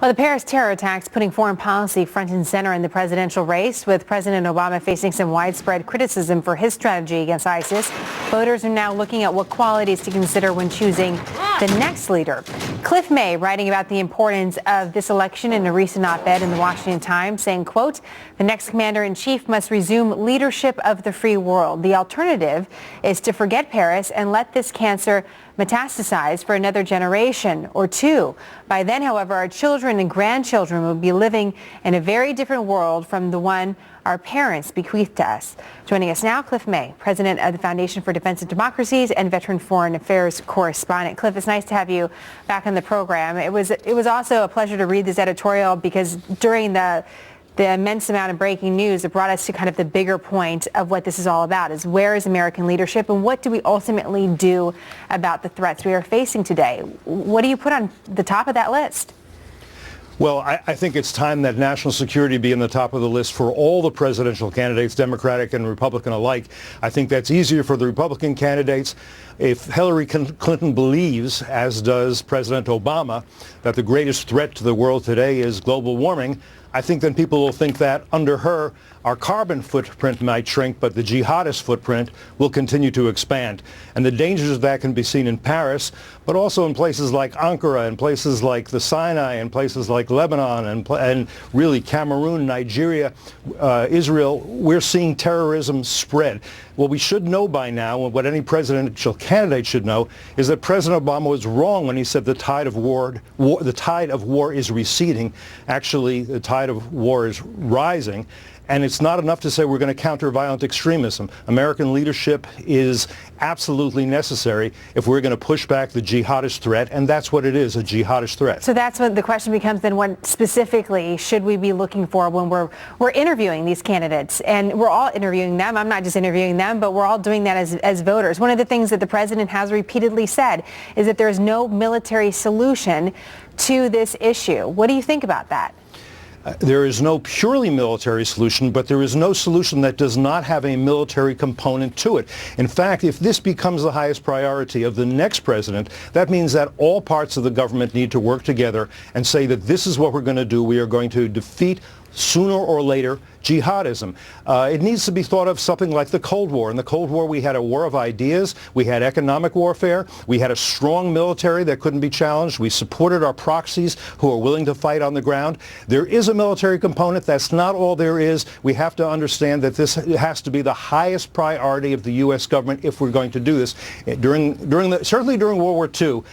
Well, the Paris terror attacks putting foreign policy front and center in the presidential race, with President Obama facing some widespread criticism for his strategy against ISIS. Voters are now looking at what qualities to consider when choosing the next leader. Cliff May writing about the importance of this election in a recent op-ed in the Washington Times, saying, quote, "The next commander-in-chief must resume leadership of the free world. The alternative is to forget Paris and let this cancer metastasize for another generation or two. By then, however, our children and grandchildren will be living in a very different world from the one our parents bequeathed to us." Joining us now, Cliff May, president of the Foundation for Defense and Democracies and veteran foreign affairs correspondent. Cliff, it's nice to have you back on the program. It was also a pleasure to read this editorial, because during the immense amount of breaking news, it brought us to kind of the bigger point of what this is all about, is where is American leadership and what do we ultimately do about the threats we are facing today? What do you put on the top of that list? Well, I think it's time that national security be in the top of the list for all the presidential candidates, Democratic and Republican alike. I think that's easier for the Republican candidates. If Hillary Clinton believes, as does President Obama, that the greatest threat to the world today is global warming, I think then people will think that under her, our carbon footprint might shrink, but the jihadist footprint will continue to expand. And the dangers of that can be seen in Paris, but also in places like Ankara, and places like the Sinai, and places like Lebanon, and really Cameroon, Nigeria, Israel. We're seeing terrorism spread. What we should know by now, and what any presidential candidate should know, is that President Obama was wrong when he said the tide of war is receding. Actually, the tide of war is rising. And it's not enough to say we're going to counter violent extremism. American leadership is absolutely necessary if we're going to push back the jihadist threat, and that's what it is, a jihadist threat. So that's when the question becomes then, what specifically should we be looking for when we're interviewing these candidates? And we're all interviewing them. I'm not just interviewing them, but we're all doing that as voters. One of the things that the president has repeatedly said is that there's no military solution to this issue. What do you think about that? There is no purely military solution, but there is no solution that does not have a military component to it. In fact, if this becomes the highest priority of the next president, that means that all parts of the government need to work together and say that this is what we're going to do. We are going to defeat, sooner or later, jihadism. It needs to be thought of something like the Cold War. In the Cold War, we had a war of ideas. We had economic warfare. We had a strong military that couldn't be challenged. We supported our proxies who are willing to fight on the ground. There is a military component. That's not all there is. We have to understand that this has to be the highest priority of the U.S. government if we're going to do this. Certainly during World War II,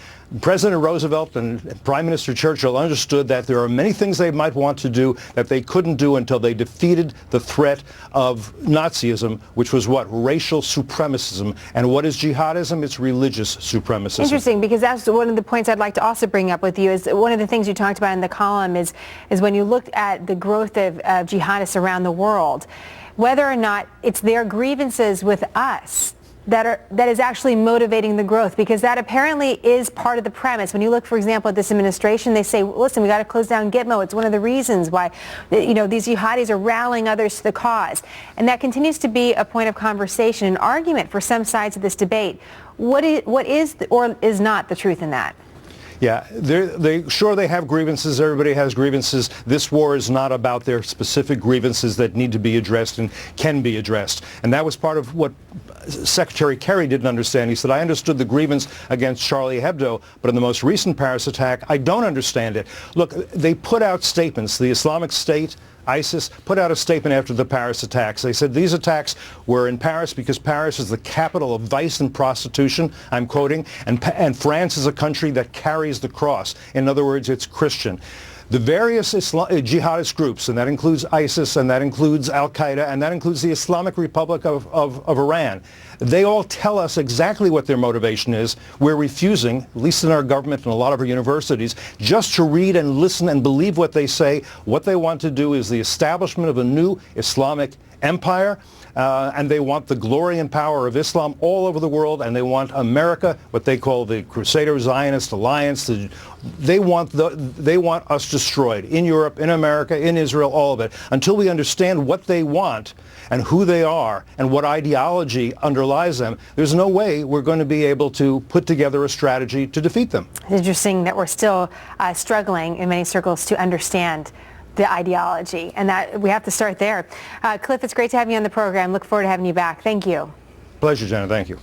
President Roosevelt and Prime Minister Churchill understood that there are many things they might want to do that they couldn't do until they defeated the threat of Nazism, which was what? Racial supremacism. And what is jihadism? It's religious supremacism. Interesting, because that's one of the points I'd like to also bring up with you. Is one of the things you talked about in the column is when you looked at the growth of jihadists around the world, whether or not it's their grievances with us that is actually motivating the growth, because that apparently is part of the premise. When you look, for example, at this administration, they say, listen, we got to close down Gitmo. It's one of the reasons why, these jihadis are rallying others to the cause. And that continues to be a point of conversation, an argument for some sides of this debate. What is or is not the truth in that? Yeah, they have grievances. Everybody has grievances. This war is not about their specific grievances that need to be addressed and can be addressed. And that was part of what Secretary Kerry didn't understand. He said, I understood the grievance against Charlie Hebdo, but in the most recent Paris attack, I don't understand it. Look, they put out statements. The Islamic State, ISIS, put out a statement after the Paris attacks. They said these attacks were in Paris because Paris is the capital of vice and prostitution, I'm quoting, and France is a country that carries the cross. In other words, it's Christian. The various jihadist groups, and that includes ISIS, and that includes Al-Qaeda, and that includes the Islamic Republic of Iran, they all tell us exactly what their motivation is. We're refusing, at least in our government and a lot of our universities, just to read and listen and believe what they say. What they want to do is the establishment of a new Islamic empire. and they want the glory and power of Islam all over the world, and they want America, what they call the Crusader Zionist Alliance, they want us destroyed in Europe, in America, in Israel, all of it. Until we understand what they want and who they are and what ideology underlies them, there's no way we're going to be able to put together a strategy to defeat them. It's interesting that we're still struggling in many circles to understand the ideology, and that we have to start there. Cliff, it's great to have you on the program. Look forward to having you back. Thank you. Pleasure, Jenna. Thank you.